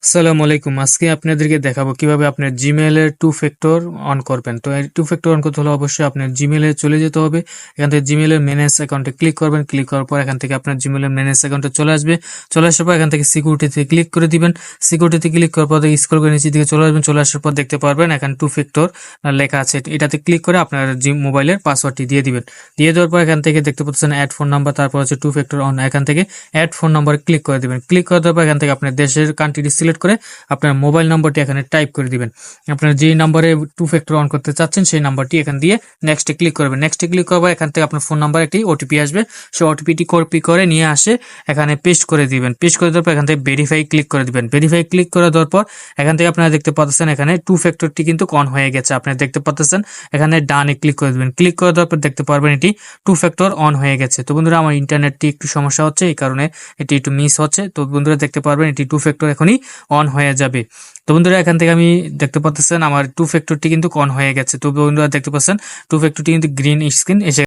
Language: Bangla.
আসসালামু আলাইকুম। আজকে আপনাদেরকে দেখাবো কিভাবে আপনার জিমেইলের টু ফ্যাক্টর অন করবেন। তো এই টু ফ্যাক্টর অন করতে হলে অবশ্যই আপনার জিমেইলে চলে যেতে হবে। এখান থেকে জিমেইলের ম্যানেজ অ্যাকাউন্টে ক্লিক করবেন। ক্লিক করার পর এখান থেকে আপনার জিমেইলের ম্যানেজ অ্যাকাউন্টে চলে আসবে। চলে আসার পর এখান থেকে সিকিউরিটিতে ক্লিক করে দিবেন। সিকিউরিটিতে ক্লিক করার পর স্ক্রল করে নিচের দিকে চলে আসবেন। চলে আসার পর দেখতে পারবেন এখানে টু ফ্যাক্টর লেখা আছে। এটাতে ক্লিক করে আপনার জিম মোবাইলের পাসওয়ার্ডটি দিয়ে দিবেন। দিয়ে দেওয়ার পর এখান থেকে দেখতে পাচ্ছেন অ্যাড ফোন নাম্বার, তারপর হচ্ছে টু ফ্যাক্টর অন। এখান থেকে অ্যাড ফোন নাম্বারে ক্লিক করে দিবেন। ক্লিক করে দেওয়ার পর এখান থেকে আপনার দেশের কান্ট্রিটি সিলেক্ট করে আপনার মোবাইল নম্বরটি এখানে টাইপ করে দিবেন। আপনার যেই নাম্বারে টু ফ্যাক্টর অন করতে চাচ্ছেন সেই নাম্বারটি এখান দিয়ে নেক্সটে ক্লিক করবেন। নেক্সটে ক্লিক করবো, এখান থেকে আপনার ফোন নাম্বার একটি ওটিপি আসবে। সেই ওটিপিটি কপি করে নিয়ে আসে এখানে পেস্ট করে দিবেন। পেস্ট করে দেওয়ার পর এখান থেকে ভেরিফাই ক্লিক করে দিবেন। ভেরিফাই ক্লিক করে দেওয়ার পর এখান থেকে আপনারা দেখতে পাচ্ছেন এখানে টু ফ্যাক্টরটি কিন্তু অন হয়ে গেছে। আপনারা দেখতে পাচ্ছেন এখানে ডানে ক্লিক করে দিবেন। ক্লিক করে দেওয়ার পর দেখতে পারবেন এটি টু ফ্যাক্টর অন হয়ে গেছে। তো বন্ধুরা, আমার ইন্টারনেটটি একটু সমস্যা হচ্ছে, এই কারণে এটি একটু মিস হচ্ছে। তো বন্ধুরা দেখতে পারবেন এটি টু ফ্যাক্টর এখনই অন হয়ে যাবে। তো বন্ধুরা, এখান থেকে আমি দেখতে পাচ্ছেন আমার টু ফ্যাক্টরটি কিন্তু অন হয়ে গেছে। তো বন্ধুরা দেখতে পাচ্ছেন টু ফ্যাক্টরটি কিন্তু গ্রিন স্ক্রিন এসে